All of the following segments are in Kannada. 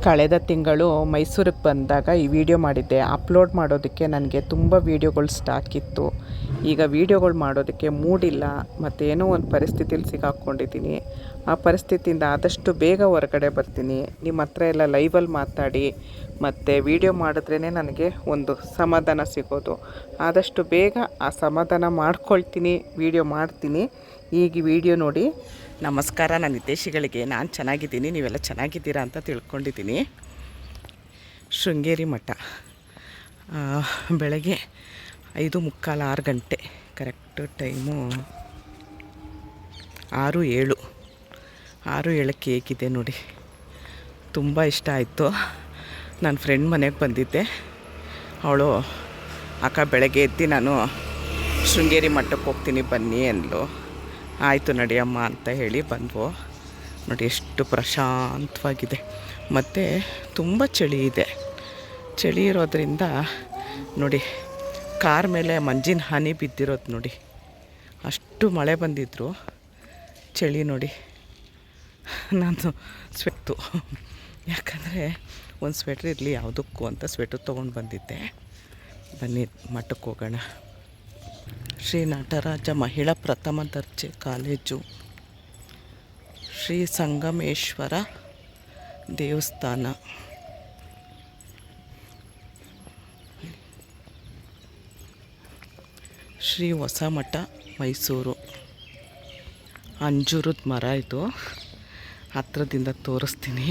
ಕಳೆದ ತಿಂಗಳು ಮೈಸೂರಿಗೆ ಬಂದಾಗ ಈ ವಿಡಿಯೋ ಮಾಡಿದ್ದೆ. ಅಪ್ಲೋಡ್ ಮಾಡೋದಕ್ಕೆ ನನಗೆ ತುಂಬ ವೀಡಿಯೋಗಳು ಸ್ಟಾಕ್ ಇತ್ತು. ಈಗ ವೀಡಿಯೋಗಳು ಮಾಡೋದಕ್ಕೆ ಮೂಡಿಲ್ಲ, ಮತ್ತು ಏನೋ ಒಂದು ಪರಿಸ್ಥಿತಿಲಿ ಸಿಗಾಕ್ಕೊಂಡಿದ್ದೀನಿ. ಆ ಪರಿಸ್ಥಿತಿಯಿಂದ ಆದಷ್ಟು ಬೇಗ ಹೊರಗಡೆ ಬರ್ತೀನಿ. ನಿಮ್ಮ ಹತ್ರ ಎಲ್ಲ ಲೈವಲ್ಲಿ ಮಾತಾಡಿ ಮತ್ತು ವೀಡಿಯೋ ಮಾಡಿದ್ರೇ ನನಗೆ ಒಂದು ಸಮಾಧಾನ ಸಿಗೋದು. ಆದಷ್ಟು ಬೇಗ ಆ ಸಮಾಧಾನ ಮಾಡ್ಕೊಳ್ತೀನಿ, ವೀಡಿಯೋ ಮಾಡ್ತೀನಿ. ಈಗ ವಿಡಿಯೋ ನೋಡಿ. ನಮಸ್ಕಾರ ನನ್ನ ಹಿತೈಷಿಗಳಿಗೆ. ನಾನು ಚೆನ್ನಾಗಿದ್ದೀನಿ, ನೀವೆಲ್ಲ ಚೆನ್ನಾಗಿದ್ದೀರಾ ಅಂತ ತಿಳ್ಕೊಂಡಿದ್ದೀನಿ. ಶೃಂಗೇರಿ ಮಠ ಬೆಳಗ್ಗೆ 5:45 6 ಗಂಟೆ, ಕರೆಕ್ಟ್ ಟೈಮು 6:07 ಹೇಗಿದೆ ನೋಡಿ. ತುಂಬ ಇಷ್ಟ ಆಯಿತು. ನನ್ನ ಫ್ರೆಂಡ್ ಮನೆಗೆ ಬಂದಿದ್ದೆ. ಅವಳು ಅಕ್ಕ ಬೆಳಗ್ಗೆ ಎದ್ದು ನಾನು ಶೃಂಗೇರಿ ಮಠಕ್ಕೆ ಹೋಗ್ತೀನಿ ಬನ್ನಿ ಅಂದ್ಲು. ಆಯಿತು ನಡಿಯಮ್ಮ ಅಂತ ಹೇಳಿ ಬಂದ್ವು. ನೋಡಿ ಎಷ್ಟು ಪ್ರಶಾಂತವಾಗಿದೆ, ಮತ್ತು ತುಂಬ ಚಳಿ ಇದೆ. ಚಳಿ ಇರೋದ್ರಿಂದ ನೋಡಿ ಕಾರ್ ಮೇಲೆ ಮಂಜಿನ ಹನಿ ಬಿದ್ದಿರೋದು ನೋಡಿ. ಅಷ್ಟು ಮಳೆ ಬಂದಿದ್ರು, ಚಳಿ ನೋಡಿ. ನಾನು ಸ್ವೆಟ್ಟು, ಯಾಕಂದರೆ ಒಂದು ಸ್ವೆಟ್ರ್ ಇರಲಿ ಯಾವುದಕ್ಕೂ ಅಂತ ಸ್ವೆಟ್ರ್ ತೊಗೊಂಡು ಬಂದಿದ್ದೆ. ಬನ್ನಿ ಮಠಕ್ಕೆ ಹೋಗೋಣ. ಶ್ರೀ ನಟರಾಜ ಮಹಿಳಾ ಪ್ರಥಮ ದರ್ಜೆ ಕಾಲೇಜು, ಶ್ರೀ ಸಂಗಮೇಶ್ವರ ದೇವಸ್ಥಾನ, ಶ್ರೀ ಹೊಸಮಠ ಮೈಸೂರು. ಅಂಜೂರದ ಮರ ಇದು, ಹತ್ರದಿಂದ ತೋರಿಸ್ತೀನಿ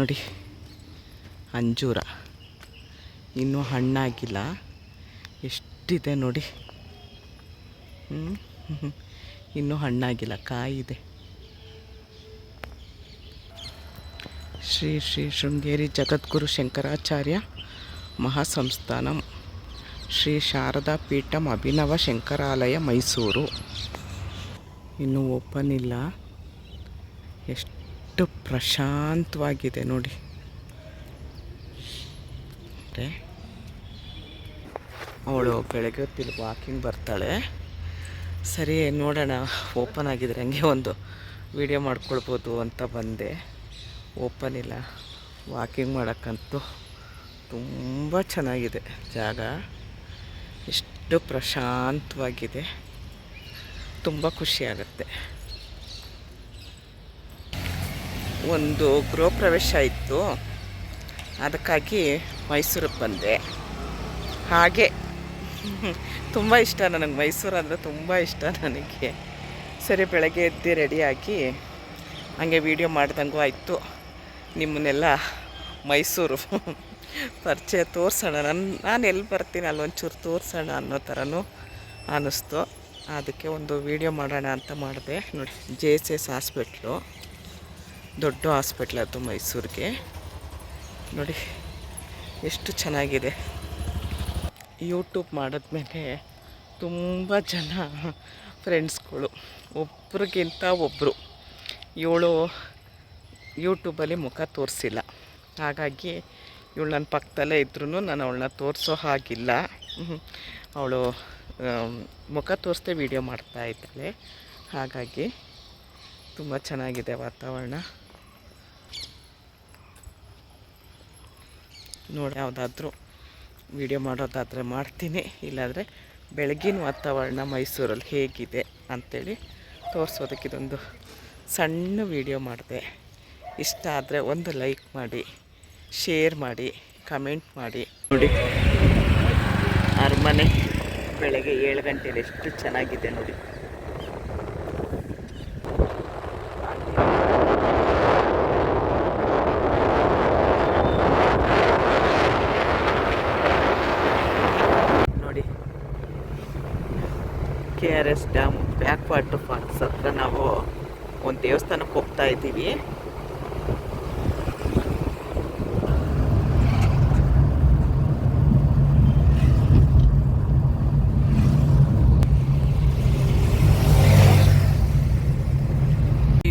ನೋಡಿ. ಅಂಜೂರ ಇನ್ನೂ ಹಣ್ಣಾಗಿಲ್ಲ, ಎಷ್ಟಿದೆ ನೋಡಿ. ಇನ್ನೂ ಹಣ್ಣಾಗಿಲ್ಲ, ಕಾಯಿದೆ. ಶ್ರೀ ಶ್ರೀ ಶೃಂಗೇರಿ ಜಗದ್ಗುರು ಶಂಕರಾಚಾರ್ಯ ಮಹಾಸಂಸ್ಥಾನಂ, ಶ್ರೀ ಶಾರದಾ ಪೀಠಂ ಅಭಿನವ ಶಂಕರಾಲಯ ಮೈಸೂರು. ಇನ್ನೂ ಓಪನ್ ಇಲ್ಲ. ಎಷ್ಟು ಪ್ರಶಾಂತವಾಗಿದೆ ನೋಡಿ. ಅವಳು ಬೆಳಗ್ಗೆ ಹೊತ್ತಿಲ್ಲಿ ವಾಕಿಂಗ್ ಬರ್ತಾಳೆ. ಸರಿ ನೋಡೋಣ, ಓಪನ್ ಆಗಿದ್ರೆ ಹಂಗೆ ಒಂದು ವಿಡಿಯೋ ಮಾಡ್ಕೊಳ್ಬೋದು ಅಂತ ಬಂದೆ. ಓಪನ್ ಇಲ್ಲ. ವಾಕಿಂಗ್ ಮಾಡೋಕ್ಕಂತೂ ತುಂಬ ಚೆನ್ನಾಗಿದೆ ಜಾಗ. ಎಷ್ಟು ಪ್ರಶಾಂತವಾಗಿದೆ, ತುಂಬ ಖುಷಿಯಾಗುತ್ತೆ. ಒಂದು ಗೃಹ ಪ್ರವೇಶ ಇತ್ತು, ಅದಕ್ಕಾಗಿ ಮೈಸೂರಿಗೆ ಬಂದೆ. ಹಾಗೆ ತುಂಬ ಇಷ್ಟ ನನಗೆ ಮೈಸೂರು ಅಂದರೆ ತುಂಬ ಇಷ್ಟ ನನಗೆ. ಸರಿ ಬೆಳಗ್ಗೆ ಎದ್ದು ರೆಡಿಯಾಗಿ ಹಂಗೆ ವೀಡಿಯೋ ಮಾಡ್ದಂಗೂ ಆಯಿತು. ನಿಮ್ಮನ್ನೆಲ್ಲ ಮೈಸೂರು ಪರಿಚಯ ತೋರಿಸೋಣ, ನಾನು ಎಲ್ಲಿ ಬರ್ತೀನಿ ಅಲ್ಲೊಂಚೂರು ತೋರಿಸೋಣ ಅನ್ನೋ ಥರನೂ ಅನ್ನಿಸ್ತು. ಅದಕ್ಕೆ ಒಂದು ವೀಡಿಯೋ ಮಾಡೋಣ ಅಂತ ಮಾಡಿದೆ. ನೋಡಿ, JSS ಹಾಸ್ಪಿಟ್ಲು, ದೊಡ್ಡ ಹಾಸ್ಪಿಟ್ಲ್ ಅದು ಮೈಸೂರಿಗೆ. ನೋಡಿ ಎಷ್ಟು ಚೆನ್ನಾಗಿದೆ. ಯೂಟ್ಯೂಬ್ ಮಾಡಿದ್ಮೇಲೆ ತುಂಬ ಜನ ಫ್ರೆಂಡ್ಸ್ಗಳು, ಒಬ್ರಿಗಿಂತ ಒಬ್ಬರು. ಇವಳು ಯೂಟ್ಯೂಬಲ್ಲಿ ಮುಖ ತೋರಿಸಿಲ್ಲ, ಹಾಗಾಗಿ ಇವಳು ನನ್ನ ಪಕ್ಕದಲ್ಲೇ ಇದ್ರೂ ನಾನು ಅವಳನ್ನ ತೋರಿಸೋ ಹಾಗಿಲ್ಲ. ಅವಳು ಮುಖ ತೋರಿಸ್ದೆ ವೀಡಿಯೋ ಮಾಡ್ತಾಯಿದ್ದಾಳೆ. ಹಾಗಾಗಿ ತುಂಬ ಚೆನ್ನಾಗಿದೆ ವಾತಾವರಣ ನೋಡಿ. ಯಾವುದಾದ್ರೂ ವೀಡಿಯೋ ಮಾಡೋದಾದರೆ ಮಾಡ್ತೀನಿ, ಇಲ್ಲಾಂದರೆ ಬೆಳಗಿನ ವಾತಾವರಣ ಮೈಸೂರಲ್ಲಿ ಹೇಗಿದೆ ಅಂಥೇಳಿ ತೋರಿಸೋದಕ್ಕೆ ಇದೊಂದು ಸಣ್ಣ ವೀಡಿಯೋ ಮಾಡಿದೆ. ಇಷ್ಟ ಆದರೆ ಒಂದು ಲೈಕ್ ಮಾಡಿ, ಶೇರ್ ಮಾಡಿ, ಕಮೆಂಟ್ ಮಾಡಿ. ನೋಡಿ ಅರಮನೆ ಬೆಳಗ್ಗೆ 7 ಗಂಟೆಯಲ್ಲಿ ಎಷ್ಟು ಚೆನ್ನಾಗಿದೆ ನೋಡಿ. KRS dam back water falls ಹತ್ರ ನಾವು ಒಂದು ದೇವಸ್ಥಾನಕ್ಕೆ ಹೋಗ್ತಾ ಇದ್ದೀವಿ.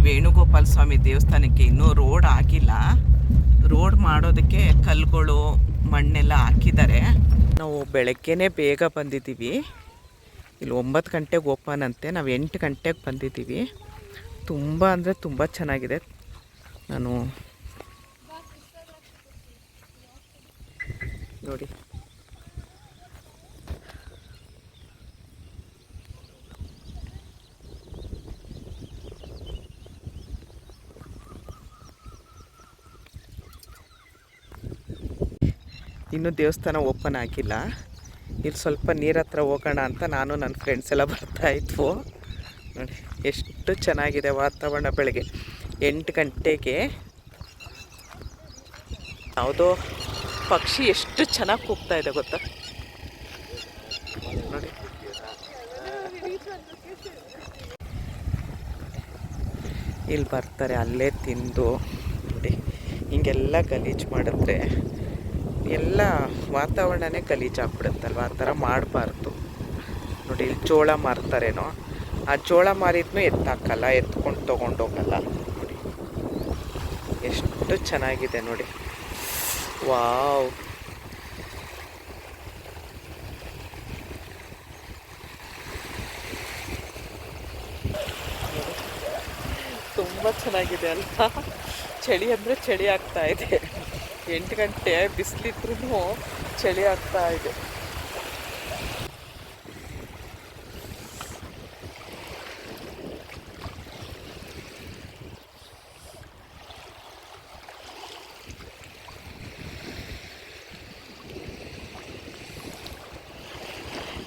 ವೇಣುಗೋಪಾಲ ಸ್ವಾಮಿ ದೇವಸ್ಥಾನಕ್ಕೆ ಇನ್ನೂ ರೋಡ್ ಆಗಿಲ್ಲ. ರೋಡ್ ಮಾಡೋದಕ್ಕೆ ಕಲ್ಲುಗಳು ಮಣ್ಣೆಲ್ಲ ಹಾಕಿದ್ದಾರೆ. ನಾವು ಬೆಳಗ್ಗೆನೇ ಬೇಗ ಬಂದಿದ್ದೀವಿ. ಇಲ್ಲಿ 9 ಗಂಟೆಗೆ ಓಪನ್ ಅಂತೆ, ನಾವು 8 ಗಂಟೆಗೆ ಬಂದಿದ್ದೀವಿ. ತುಂಬ ಅಂದರೆ ತುಂಬ ಚೆನ್ನಾಗಿದೆ. ನಾನು ನೋಡಿ. ಇನ್ನೂ ದೇವಸ್ಥಾನ ಓಪನ್ ಆಗಿಲ್ಲ. ಇಲ್ಲಿ ಸ್ವಲ್ಪ ನೀರ ಹತ್ರ ಹೋಗೋಣ ಅಂತ ನಾನು ನನ್ನ ಫ್ರೆಂಡ್ಸ್ ಎಲ್ಲ ಬರ್ತಾಯಿದ್ವು. ನೋಡಿ ಎಷ್ಟು ಚೆನ್ನಾಗಿದೆ ವಾತಾವರಣ. ಬೆಳಗ್ಗೆ 8 ಗಂಟೆಗೆ ಯಾವುದೋ ಪಕ್ಷಿ ಎಷ್ಟು ಚೆನ್ನಾಗಿ ಕೂಗ್ತಾ ಇದೆ ಗೊತ್ತಾ ನೋಡಿ. ಇಲ್ಲಿ ಬರ್ತಾರೆ, ಅಲ್ಲೇ ತಿಂದು ನೋಡಿ ಹಿಂಗೆಲ್ಲ ಗಲೀಜು ಮಾಡಿದ್ರೆ ಎಲ್ಲ ವಾತಾವರಣನೇ ಗಲೀಜಾಗ್ಬಿಡುತ್ತಲ್ವ. ಆ ಥರ ಮಾಡಬಾರ್ದು. ನೋಡಿ ಇಲ್ಲಿ ಜೋಳ ಮಾರ್ತಾರೇನೋ, ಆ ಜೋಳ ಮಾರಿದ್ನೂ ಎತ್ತಾಕಲ್ಲ, ಎತ್ಕೊಂಡು ತೊಗೊಂಡೋಗಲ್ಲ. ನೋಡಿ ಎಷ್ಟು ಚೆನ್ನಾಗಿದೆ ನೋಡಿ. ವಾವ್, ತುಂಬ ಚೆನ್ನಾಗಿದೆ ಅಲ್ವಾ. ಚಳಿ ಅಂದರೆ ಚಳಿ ಆಗ್ತಾ ಇದೆ. 8 ಗಂಟೆ ಬಿಸಿಲಿದ್ರೂ ಚಳಿ ಆಗ್ತಾ ಇದೆ.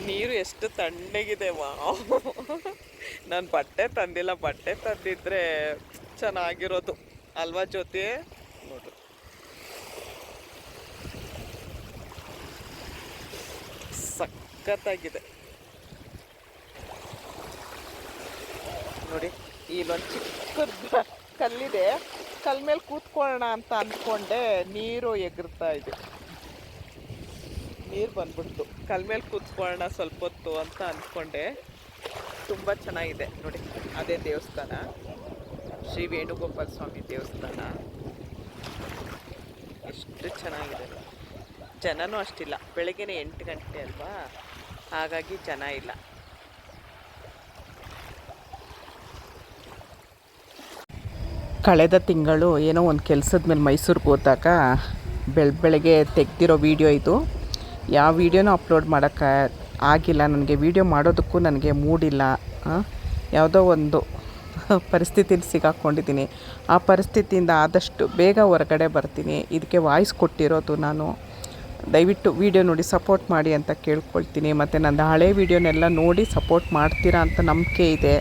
ನೀರು ಎಷ್ಟು ತಣ್ಣಗಿದೆ. ವಾವ್, ನಾನು ಬಟ್ಟೆ ತಂದಿಲ್ಲ. ಬಟ್ಟೆ ತಂದಿದ್ರೆ ಚೆನ್ನಾಗಿರೋದು ಅಲ್ವಾ ಜೊತೆ. ನೋಡ್ರಿ ಸಖತ್ತಾಗಿದೆ ನೋಡಿ. ಇಲ್ಲೊಂದು ಚಿಕ್ಕದ ಕಲ್ಲಿದೆ, ಕಲ್ ಮೇಲೆ ಕೂತ್ಕೊಳ್ಳೋಣ ಅಂತ ಅಂದ್ಕೊಂಡೆ, ನೀರು ಎಗರ್ತಾ ಇದೆ. ನೀರು ಬಂದ್ಬಿಡ್ತು. ಕಲ್ ಮೇಲೆ ಕೂತ್ಕೊಳ್ಳೋಣ ಸ್ವಲ್ಪ ಹೊತ್ತು ಅಂತ ಅಂದ್ಕೊಂಡೆ. ತುಂಬ ಚೆನ್ನಾಗಿದೆ ನೋಡಿ. ಅದೇ ದೇವಸ್ಥಾನ, ಶ್ರೀ ವೇಣುಗೋಪಾಲ ಸ್ವಾಮಿ ದೇವಸ್ಥಾನ. ಎಷ್ಟು ಚೆನ್ನಾಗಿದೆ. ಜನನೂ ಅಷ್ಟಿಲ್ಲ. ಬೆಳಗ್ಗೆನೇ 8 ಗಂಟೆ ಅಲ್ವಾ, ಹಾಗಾಗಿ ಜನ ಇಲ್ಲ. ಕಳೆದ ತಿಂಗಳು ಏನೋ ಒಂದು ಕೆಲಸದ ಮೇಲೆ ಮೈಸೂರಿಗೆ ಹೋದಾಗ ಬೆಳಗ್ಗೆ ತೆಗ್ದಿರೋ ವಿಡಿಯೋ ಇದು. ಯಾವ ವೀಡಿಯೋನೂ ಅಪ್ಲೋಡ್ ಮಾಡೋಕ್ಕೆ ಆಗಿಲ್ಲ. ನನಗೆ ವೀಡಿಯೋ ಮಾಡೋದಕ್ಕೂ ನನಗೆ ಮೂಡಿಲ್ಲ. ಯಾವುದೋ ಒಂದು ಪರಿಸ್ಥಿತಿಲಿ ಸಿಗಾಕ್ಕೊಂಡಿದ್ದೀನಿ. ಆ ಪರಿಸ್ಥಿತಿಯಿಂದ ಆದಷ್ಟು ಬೇಗ ಹೊರಗಡೆ ಬರ್ತೀನಿ. ಇದಕ್ಕೆ ವಾಯ್ಸ್ ಕೊಟ್ಟಿರೋದು ನಾನು. ದಯವಿಟ್ಟು ವೀಡಿಯೋ ನೋಡಿ ಸಪೋರ್ಟ್ ಮಾಡಿ ಅಂತ ಕೇಳ್ಕೊಳ್ತೀನಿ. ಮತ್ತು ನನ್ನ ಹಳೆ ವೀಡಿಯೋನೆಲ್ಲ ನೋಡಿ ಸಪೋರ್ಟ್ ಮಾಡ್ತೀರಾ ಅಂತ ನಂಬಿಕೆ ಇದೆ.